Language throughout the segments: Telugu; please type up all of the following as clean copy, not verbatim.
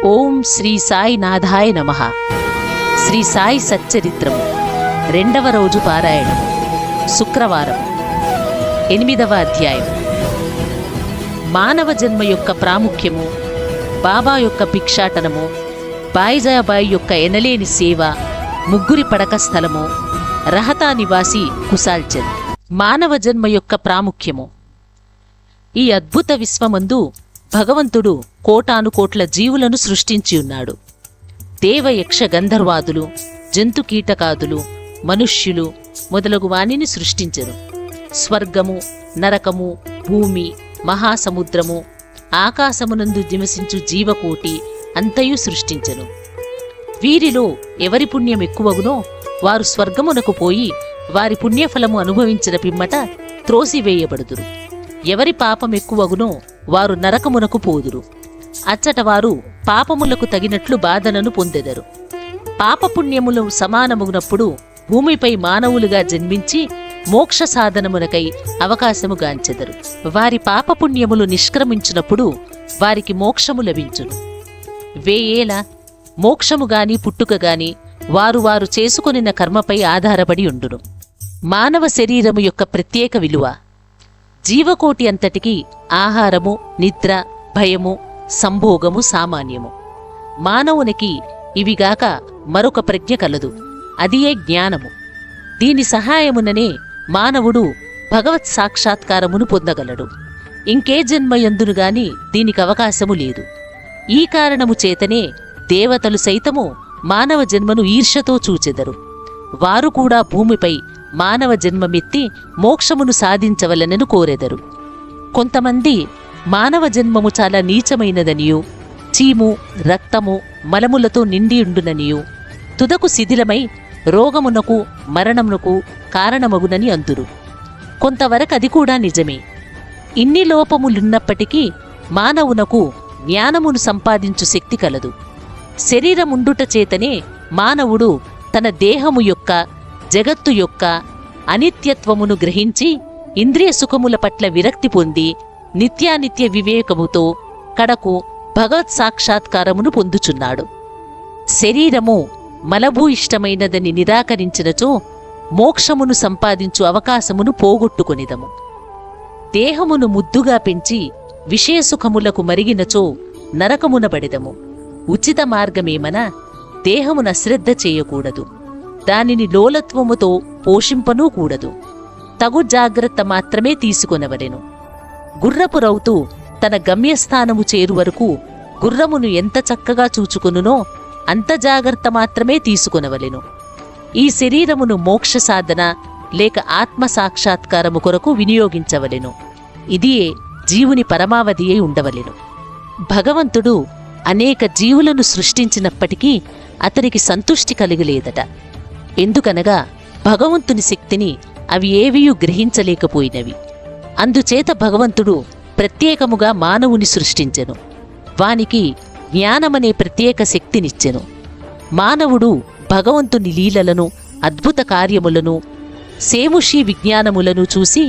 ఓం శ్రీ సాయినాథాయ నమః. శ్రీ సాయి సచ్చరిత్రము 2వ రోజు పారాయణం, శుక్రవారం, 8వ అధ్యాయం. మానవ జన్మ యొక్క ప్రాముఖ్యము, బాబా యొక్క భిక్షాటనము, బాయిజాబాయి యొక్క ఎనలేని సేవ, ముగ్గురి పడక స్థలము, రహతా నివాసి కుశాల్చంద్. మానవ జన్మ యొక్క ప్రాముఖ్యము. ఈ అద్భుత విశ్వమందు భగవంతుడు కోటాను కోట్ల జీవులను సృష్టించి ఉన్నాడు. దేవ యక్ష గంధర్వాదులు, జంతు కీటకాదులు, మనుష్యులు మొదలగు వానిని సృష్టించెను. స్వర్గము, నరకము, భూమి, మహాసముద్రము, ఆకాశమునందు నివసించు జీవకోటి అంతయు సృష్టించెను. వీరిలో ఎవరి పుణ్యం ఎక్కువగునో వారు స్వర్గమునకు పోయి వారి పుణ్యఫలము అనుభవించిన పిమ్మట త్రోసివేయబడుదురు. ఎవరి పాపం ఎక్కువగునో వారు నరకమునకు పోదురు. అచ్చట వారు పాపములకు తగినట్లు బాధనను పొందెదరు. పాపపుణ్యములు సమానమునప్పుడు భూమిపై మానవులుగా జన్మించి మోక్ష సాధనమునకై అవకాశము గాంచెదరు. వారి పాపపుణ్యములు నిష్క్రమించినప్పుడు వారికి మోక్షము లభించును. వేయేల మోక్షముగాని పుట్టుకగాని వారు వారు చేసుకొనిన కర్మపై ఆధారపడి ఉండును. మానవ శరీరము యొక్క ప్రత్యేక విలువ. జీవకోటి అంతటికి ఆహారము, నిద్ర, భయము, సంభోగము సామాన్యము. మానవునికి ఇవిగాక మరొక ప్రజ్ఞ కలదు, అదియే జ్ఞానము. దీని సహాయముననే మానవుడు భగవత్ సాక్షాత్కారమును పొందగలడు. ఇంకే జన్మయందునుగాని దీనికి అవకాశము లేదు. ఈ కారణము చేతనే దేవతలు సైతము మానవ జన్మను ఈర్ష్యతో చూచెదరు. వారు కూడా భూమిపై మానవ జన్మమెత్తి మోక్షమును సాధించవలనను కోరెదరు. కొంతమంది మానవ జన్మము చాలా నీచమైనదనియు, చీము, రక్తము, మలములతో నిండియుండుననియు, తుదకు శిథిలమై రోగమునకు, మరణమునకు కారణమగునని అందురు. కొంతవరకు అది కూడా నిజమే. ఇన్ని లోపములున్నప్పటికీ మానవునకు జ్ఞానమును సంపాదించు శక్తి కలదు. శరీరముండుట చేతనే మానవుడు తన దేహము యొక్క, జగత్తు యొక్క అనిత్యత్వమును గ్రహించి ఇంద్రియ సుఖముల పట్ల విరక్తి పొంది నిత్యానిత్య వివేకముతో కడకు భగవత్ సాక్షాత్కారమును పొందుచున్నాడు. శరీరము మలభూయిష్టమైనదని నిరాకరించినచో మోక్షమును సంపాదించు అవకాశమును పోగొట్టుకొనిదము. దేహమును ముద్దుగా పెంచి విషయసుఖములకు మరిగినచో నరకమున పడెదము. ఉచిత మార్గమేమన దేహమున అశ్రద్ధ చేయకూడదు, దానిని లోలత్వముతో పోషింపనూ కూడదు. తగు జాగ్రత్త మాత్రమే తీసుకొనవలెను. గుర్రపు రౌతు తన గమ్యస్థానము చేరువరకు గుర్రమును ఎంత చక్కగా చూచుకొనునో అంత జాగ్రత్త మాత్రమే తీసుకొనవలెను. ఈ శరీరమును మోక్ష సాధన లేక ఆత్మ సాక్షాత్కారము కొరకు వినియోగించవలెను. ఇదియే జీవుని పరమావధి అయి ఉండవలెను. భగవంతుడు అనేక జీవులను సృష్టించినప్పటికీ అతనికి సంతుష్టి కలిగలేదట. ఎందుకనగా భగవంతుని శక్తిని అవి ఏవియూ గ్రహించలేకపోయినవి. అందుచేత భగవంతుడు ప్రత్యేకముగా మానవుని సృష్టించెను. వానికి జ్ఞానమనే ప్రత్యేక శక్తినిచ్చెను. మానవుడు భగవంతుని లీలలను, అద్భుత కార్యములను, సేముషీ విజ్ఞానములను చూసి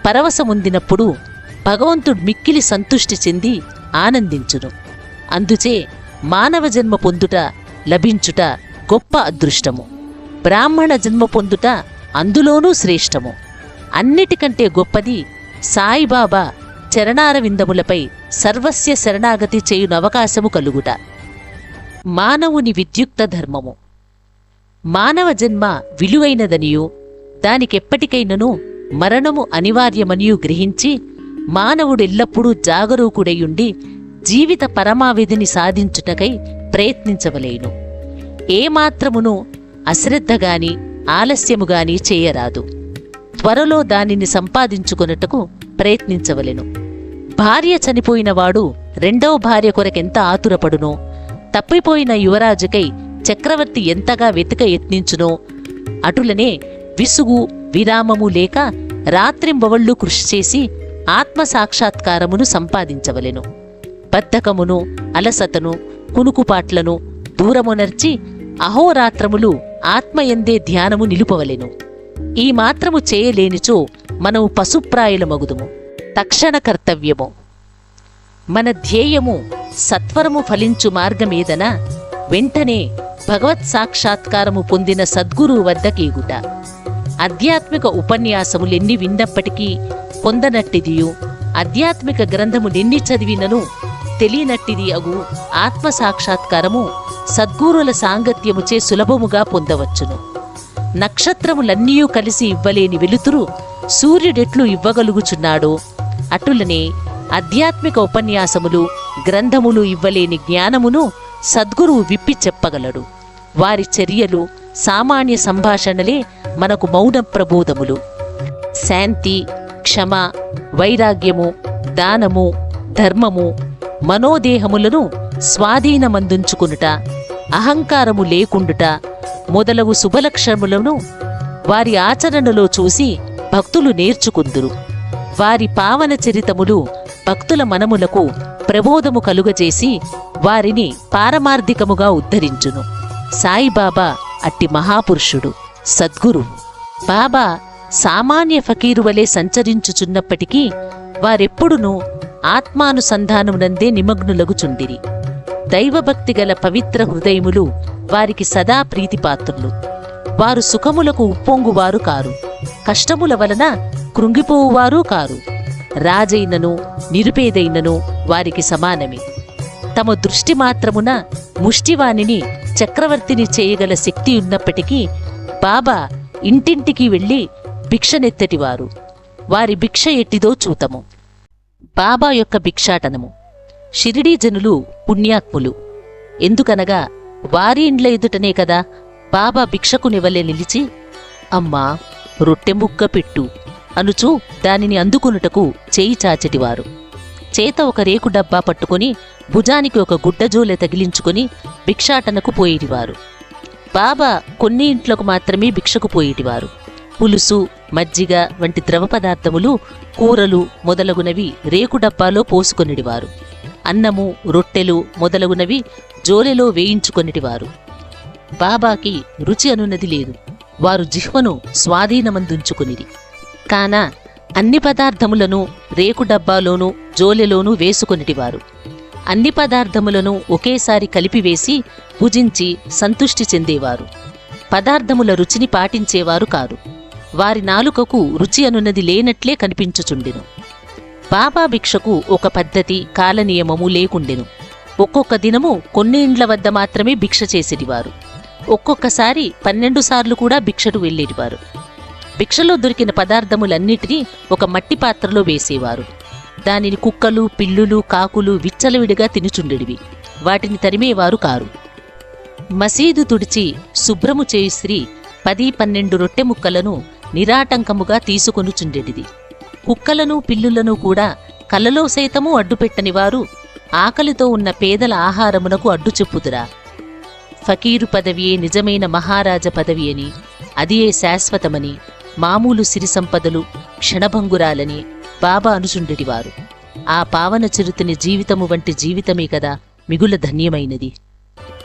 పరవశముందినప్పుడు భగవంతుడు మిక్కిలి సంతుష్టి చెంది ఆనందించును. అందుచే మానవ జన్మ పొందుట, లభించుట గొప్ప అదృష్టము. బ్రాహ్మణ జన్మ పొందుట అందులోనూ శ్రేష్టము. అన్నిటికంటే గొప్పది సాయిబాబా చరణారవిందములపై సర్వస్య శరణాగతి చేయున అవకాశము కలుగుట. మానవుని విద్యుక్త ధర్మము. మానవ జన్మ విలువైనదనియు, దానికెప్పటికైనను మరణము అనివార్యమనియు గ్రహించి మానవుడెల్లప్పుడూ జాగరూకుడయుండి జీవిత పరమావిధిని సాధించుటకై ప్రయత్నించవలేను. ఏమాత్రమును అశ్రద్ధగాని ఆలస్యముగాని చేయరాదు. త్వరలో దానిని సంపాదించుకొనుటకు ప్రయత్నించవలెను. భార్య చనిపోయినవాడు రెండవ భార్య కొరకెంత ఆతురపడునో, తప్పిపోయిన యువరాజుకై చక్రవర్తి ఎంతగా వెతుక యత్నించునో, అటులనే విసుగు విరామము లేక రాత్రింబవళ్ళు కృషి చేసి ఆత్మసాక్షాత్కారమును సంపాదించవలెను. బద్ధకమును, అలసతను, కునుకుపాట్లను దూరమునర్చి అహోరాత్రములు ఆత్మయందే ధ్యానము నిలుపవలెను. ఈ మాత్రము చేయలేనిచో మనము పశుప్రాయులమగుదుము. తక్షణ కర్తవ్యము. మన ధ్యేయము సత్వరము ఫలించు మార్గమేదన వెంటనే భగవత్ సాక్షాత్కారము పొందిన సద్గురువు వద్దకేగుట. ఆధ్యాత్మిక ఉపన్యాసములెన్ని విన్నప్పటికీ పొందనట్టిదియు, ఆధ్యాత్మిక గ్రంథములెన్ని చదివినను తెలియనట్టిది అగు ఆత్మసాక్షాత్కారము సద్గురుల సాంగత్యముచే సులభముగా పొందవచ్చును. నక్షత్రములన్నీయూ కలిసి ఇవ్వలేని వెలుతురు సూర్యుడెట్లు ఇవ్వగలుగుచున్నాడో అటులనే ఆధ్యాత్మిక ఉపన్యాసములు గ్రంథములు ఇవ్వలేని జ్ఞానమును సద్గురువు విప్పి చెప్పగలడు. వారి చర్యలు సామాన్య సంభాషణలే మనకు మౌన ప్రబోధములు. శాంతి, క్షమ, వైరాగ్యము, దానము, ధర్మము, మనోదేహములను స్వాధీనమందుంచుకునుట, అహంకారము లేకుండుట మొదలగు శుభలక్షణములను వారి ఆచరణలో చూసి భక్తులు నేర్చుకుందురు. వారి పావన చరితములు భక్తుల మనములకు ప్రబోధము కలుగజేసి వారిని పారమార్థికముగా ఉద్ధరించును. సాయిబాబా అట్టి మహాపురుషుడు, సద్గురువు. బాబా సామాన్య ఫకీరు వలె సంచరించుచున్నప్పటికీ వారెప్పుడునూ ఆత్మానుసంధానమునందే నిమగ్నులగుచుండిరి. దైవభక్తి గల పవిత్ర హృదయములు వారికి సదా ప్రీతిపాత్రులు. వారు సుఖములకు ఉప్పొంగువారు కారు, కష్టముల వలన కృంగిపోవువారు కారు. రాజైనను నిరుపేదైనను వారికి సమానమే. తమ దృష్టి మాత్రమున ముష్టివాణిని చక్రవర్తిని చేయగల శక్తి ఉన్నప్పటికీ బాబా ఇంటింటికి వెళ్ళి భిక్షనెత్తటివారు. వారి భిక్ష ఎట్టిదో చూతము. బాబా యొక్క భిక్షాటనము. షిరిడీ జనులు పుణ్యాత్ములు. ఎందుకనగా వారి ఇండ్ల ఎదుటనే కదా బాబా భిక్షకునివలె నిలిచి, అమ్మా రొట్టె ముక్క పెట్టు అనుచూ దానిని అందుకొనుటకు చేయి చాచెటివారు. చేత ఒక రేకు డబ్బా పట్టుకుని భుజానికి ఒక గుడ్డజోలె తగిలించుకుని భిక్షాటనకు పోయేటివారు. బాబా కొన్ని ఇంట్లకు మాత్రమే భిక్షకు పోయేటివారు. పులుసు, మజ్జిగ వంటి ద్రవ పదార్థములు, కూరలు మొదలగునవి రేకు డబ్బాలో పోసుకొనిడివారు. అన్నము, రొట్టెలు మొదలగునవి జోలెలో వేయించుకొనిటివారు. బాబాకి రుచి అనున్నది లేదు. వారు జిహ్వను స్వాధీనమందుంచుకునిరి. కాన అన్ని పదార్థములను రేకు డబ్బాలోనూ జోలెలోనూ వేసుకొనిటివారు. అన్ని పదార్థములను ఒకేసారి కలిపివేసి భుజించి సంతుష్టి చెందేవారు. పదార్థముల రుచిని పాటించేవారు కారు. వారి నాలుకకు రుచి అనున్నది లేనట్లే కనిపించుచుండెను. బాబా భిక్షకు ఒక పద్ధతి, కాలనియమము లేకుండెను. ఒక్కొక్క దినము కొన్ని ఇండ్ల వద్ద మాత్రమే భిక్ష చేసేటివారు. ఒక్కొక్కసారి 12 సార్లు కూడా భిక్షకు వెళ్ళేటివారు. భిక్షలో దొరికిన పదార్థములన్నిటినీ ఒక మట్టి పాత్రలో వేసేవారు. దానిని కుక్కలు, పిల్లులు, కాకులు విచ్చలవిడిగా తినుచుండెడివి. వాటిని తరిమేవారు కారు. మసీదు తుడిచి శుభ్రము చేయి స్త్రీ 10-12 రొట్టె ముక్కలను నిరాటంకముగా తీసుకొనుచుండెడిది. కుక్కలను, పిల్లులను కూడా కలలో సైతము అడ్డుపెట్టని వారు ఆకలితో ఉన్న పేదల ఆహారమునకు అడ్డు చెప్పుదురా? ఫకీరు పదవియే నిజమైన మహారాజ పదవి అని, అదియే శాశ్వతమని, మామూలు సిరి సంపదలు క్షణభంగురాలని బాబా అనుచుండెడివారు. ఆ పావన చిరుతిని జీవితము వంటి జీవితమే కదా మిగుల ధన్యమైనది.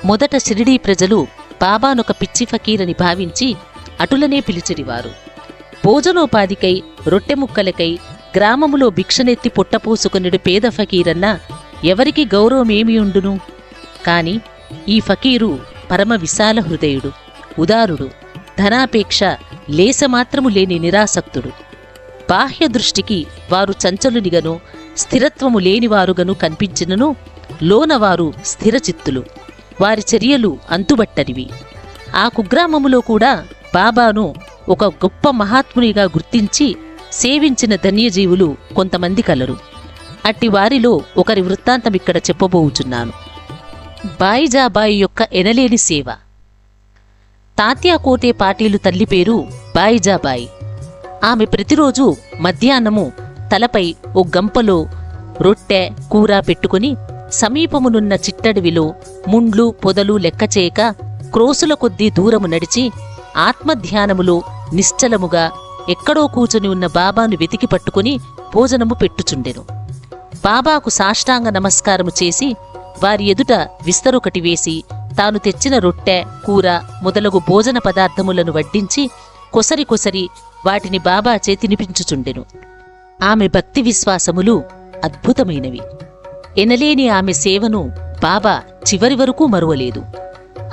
మొదట షిరిడీ ప్రజలు బాబానొక పిచ్చి ఫకీరని భావించి అటులనే పిలిచెడివారు. భోజనోపాధికై, రొట్టె ముక్కలకై గ్రామములో భిక్షనెత్తి పొట్టపోసుకొనిడు పేద ఫకీరన్నా ఎవరికి గౌరవమేమియుండును? కాని ఈ ఫకీరు పరమ విశాల హృదయుడు, ఉదారుడు, ధనాపేక్ష లేసమాత్రము లేని నిరాసక్తుడు. బాహ్య దృష్టికి వారు చంచలునిగను, స్థిరత్వము లేనివారుగను కనిపించినను లోనవారు స్థిరచిత్తులు. వారి చర్యలు అంతుబట్టనివి. ఆ కుగ్రామములో కూడా బాబాను ఒక గొప్ప మహాత్మునిగా గుర్తించి సేవించిన ధన్యజీవులు కొంతమంది కలరు. అట్టి వారిలో ఒకరి వృత్తాంతం ఇక్కడ చెప్పబోచున్నాను. బాయిజాబాయి యొక్క ఎనలేని సేవ. తాత్యాకోటే పాటీలు తల్లి పేరు బాయిజాబాయి. ఆమె ప్రతిరోజు మధ్యాహ్నము తలపై ఓ గంపలో రొట్టె, కూర పెట్టుకుని సమీపమునున్న చిట్టడవిలో ముండ్లు, పొదలు లెక్కచేయక క్రోసుల కొద్దీ దూరము నడిచి ఆత్మధ్యానములో నిశ్చలముగా ఎక్కడో కూచుని ఉన్న బాబాను వెతికి పట్టుకుని భోజనము పెట్టుచుండెను. బాబాకు సాష్టాంగ నమస్కారము చేసి వారి ఎదుట విస్తరొకటి వేసి తాను తెచ్చిన రొట్టె, కూర మొదలగు భోజన పదార్థములను వడ్డించి కొసరి కొసరి వాటిని బాబాచే తినిపించుచుండెను. ఆమె భక్తి విశ్వాసములు అద్భుతమైనవి. ఎనలేని ఆమె సేవను బాబా చివరి వరకు మరువలేదు.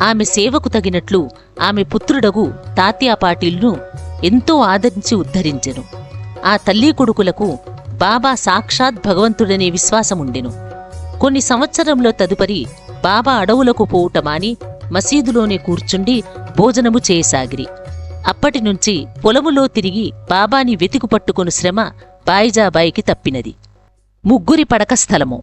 ఆమె సేవకు తగినట్లు ఆమె పుత్రుడగు తాత్యా పాటిల్ను ఎంతో ఆదరించి ఉద్ధరించెను. ఆ తల్లి కొడుకులకు బాబా సాక్షాత్ భగవంతుడనే విశ్వాసముండెను. కొన్ని సంవత్సరంలో తదుపరి బాబా అడవులకు పోవుట మాని మసీదులోనే కూర్చుండి భోజనము చేయసాగిరి. అప్పటినుంచి పొలములో తిరిగి బాబాని వెతికి పట్టుకొను శ్రమ బాయిజాబాయికి తప్పినది. ముగ్గురి పడక స్థలము.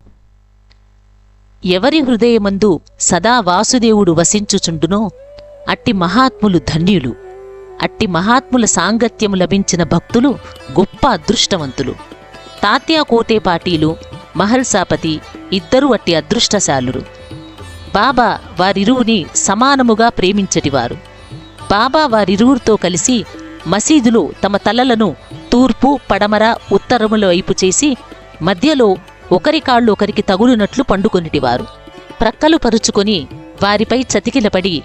ఎవరి హృదయమందు సదా వాసుదేవుడు వసించుచుండునో అట్టి మహాత్ములు ధన్యులు. అట్టి మహాత్ముల సాంగత్యము లభించిన భక్తులు గొప్ప అదృష్టవంతులు. తాత్యా కోతే పాటీలు, మహల్సాపతి ఇద్దరూ అట్టి అదృష్టశాలురు. బాబా వారిరువుని సమానముగా ప్రేమించటివారు. బాబా వారిరువురితో కలిసి మసీదులో తమ తలలను తూర్పు, పడమర, ఉత్తరముల వైపు చేసి మధ్యలో ఒకరి కాళ్ళు ఒకరికి తగులునట్లు పండుకొనిటివారు. ప్రక్కలు పరుచుకొని వారిపై చతికిలపడి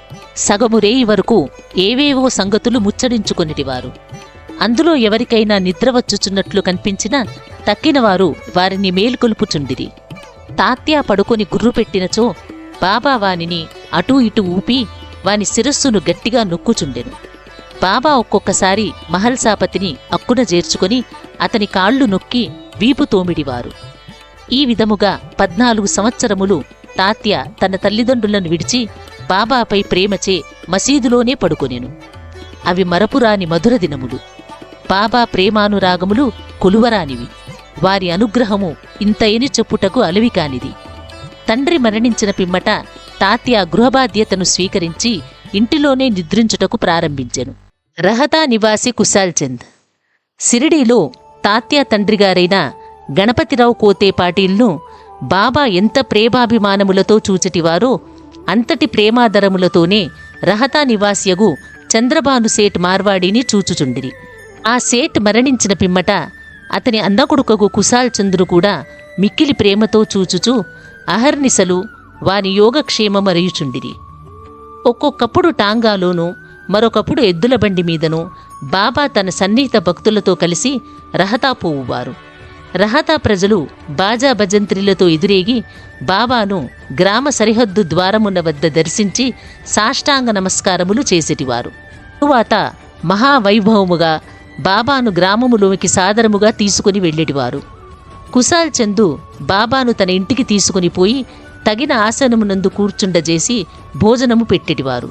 సగము రేయి వరకు ఏవేవో సంగతులు ముచ్చడించుకొనిటివారు. అందులో ఎవరికైనా నిద్ర వచ్చుచున్నట్లు కనిపించినా తక్కినవారు వారిని మేల్కొల్పుచుండిరి. తాత్యా పడుకొని గుర్రుపెట్టినచో బాబా వానిని అటూ ఇటూ ఊపి వాని శిరస్సును గట్టిగా నొక్కుచుండెను. బాబా ఒక్కొక్కసారి మహల్సాపతిని అక్కున చేర్చుకొని అతని కాళ్ళు నొక్కి వీపు తోమిడివారు. ఈ విధముగా 14 సంవత్సరములు తాత్యా తన తల్లిదండ్రులను విడిచి బాబాపై ప్రేమచే మసీదులోనే పడుకొనెను. అవి మరపురాని మధుర దినములు. బాబా ప్రేమానురాగములు కొలువరానివి. వారి అనుగ్రహము ఇంతయని చెప్పుటకు అలవికానిది. తండ్రి మరణించిన పిమ్మట తాత్యా గృహబాధ్యతను స్వీకరించి ఇంటిలోనే నిద్రించుటకు ప్రారంభించెను. రహతా నివాసి కుశాల్ చంద్. సిరిడీలో తాత్యా తండ్రిగారైన గణపతిరావు కోతే పాటీల్ను బాబా ఎంత ప్రేమాభిమానములతో చూచటివారో అంతటి ప్రేమాదరములతోనే రహతా నివాసియగు చంద్రబాను సేట్ మార్వాడిని చూచుచుండిరి. ఆ సేట్ మరణించిన పిమ్మట అతని అన్నకొడుకగు కుశాల్ చంద్రు కూడా మిక్కిలి ప్రేమతో చూచుచూ అహర్నిశలు వాని యోగక్షేమమరయుచుండిరి. ఒక్కొక్కప్పుడు టాంగాలోనూ మరొకప్పుడు ఎద్దుల బండి మీదనూ బాబా తన సన్నిహిత భక్తులతో కలిసి రహతా పోవువారు. రహతా ప్రజలు బాజా భజంత్రిలతో ఎదురేగి బాబాను గ్రామ సరిహద్దు ద్వారమున వద్ద దర్శించి సాష్టాంగ నమస్కారములు చేసేటివారు. తరువాత మహావైభవముగా బాబాను గ్రామములోకి సాదరముగా తీసుకుని వెళ్ళేటివారు. కుశాల్ చందు బాబాను తన ఇంటికి తీసుకుని పోయి తగిన ఆసనమునందు కూర్చుండజేసి భోజనము పెట్టెటివారు.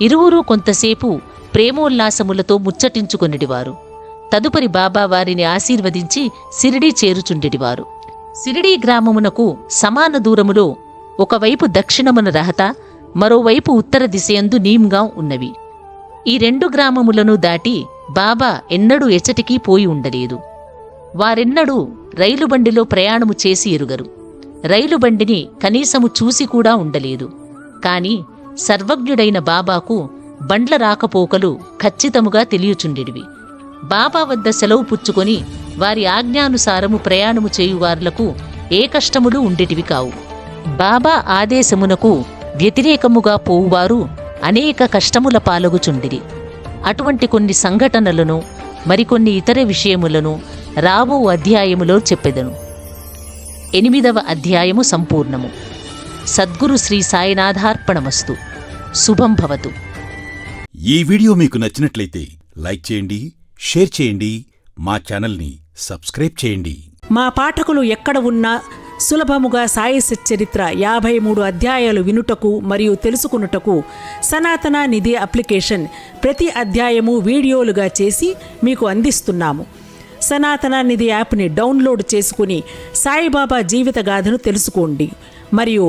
ఇరువురూ కొంతసేపు ప్రేమోల్లాసములతో ముచ్చటించుకొనిటివారు. తదుపరి బాబా వారిని ఆశీర్వదించి సిరిడీ చేరుచుండెటివారు. సిరిడీ గ్రామమునకు సమాన దూరములో ఒకవైపు దక్షిణమున రహతా, మరోవైపు ఉత్తర దిశయందు నీమ్గాం ఉన్నవి. ఈ 2 గ్రామములను దాటి బాబా ఎన్నడూ ఎచ్చటికీ పోయి ఉండలేదు. వారెన్నడూ రైలుబండిలో ప్రయాణము చేసి ఎరుగరు. రైలుబండిని కనీసము చూసి కూడా ఉండలేదు. కాని సర్వజ్ఞుడైన బాబాకు బండ్ల రాకపోకలు ఖచ్చితముగా తెలియచుండెడివి. బాబా వద్ద సెలవు పుచ్చుకొని వారి ఆజ్ఞానుసారము ప్రయాణము చేయువార్లకు ఏ కష్టములు ఉండేటివి కావు. బాబా ఆదేశమునకు వ్యతిరేకముగా పోవువారు అనేక కష్టముల పాలగుచుండిరి. అటువంటి కొన్ని సంఘటనలను మరికొన్ని ఇతర విషయములను రాబో అధ్యాయములో చెప్పెదను. 8వ అధ్యాయము సంపూర్ణము. సద్గురు శ్రీ సాయినాథార్పణమస్తు. శుభం భవతు. ఈ వీడియో మీకు నచ్చినట్లయితే లైక్ చేయండి, షేర్ చేయండి, మా ఛానల్ని సబ్స్క్రైబ్ చేయండి. మా పాఠకులు ఎక్కడ ఉన్నా సులభముగా సాయి సచ్చరిత్ర 53 అధ్యాయాలు వినుటకు మరియు తెలుసుకునుటకు సనాతన నిధి అప్లికేషన్ ప్రతి అధ్యాయము వీడియోలుగా చేసి మీకు అందిస్తున్నాము. సనాతన నిధి యాప్ని డౌన్లోడ్ చేసుకుని సాయిబాబా జీవితగాథను తెలుసుకోండి మరియు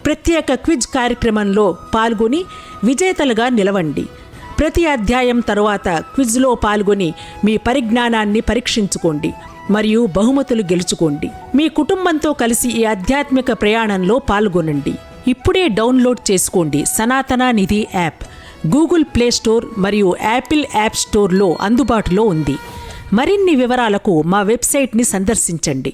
ప్రత్యేక క్విజ్ కార్యక్రమంలో పాల్గొని విజేతలుగా నిలవండి. ప్రతి అధ్యాయం తరువాత క్విజ్లో పాల్గొని మీ పరిజ్ఞానాన్ని పరీక్షించుకోండి మరియు బహుమతులు గెలుచుకోండి. మీ కుటుంబంతో కలిసి ఈ ఆధ్యాత్మిక ప్రయాణంలో పాల్గొనండి. ఇప్పుడే డౌన్లోడ్ చేసుకోండి సనాతన నిధి యాప్. గూగుల్ ప్లే స్టోర్ మరియు యాపిల్ యాప్ స్టోర్లో అందుబాటులో ఉంది. మరిన్ని వివరాలకు మా వెబ్సైట్ని సందర్శించండి.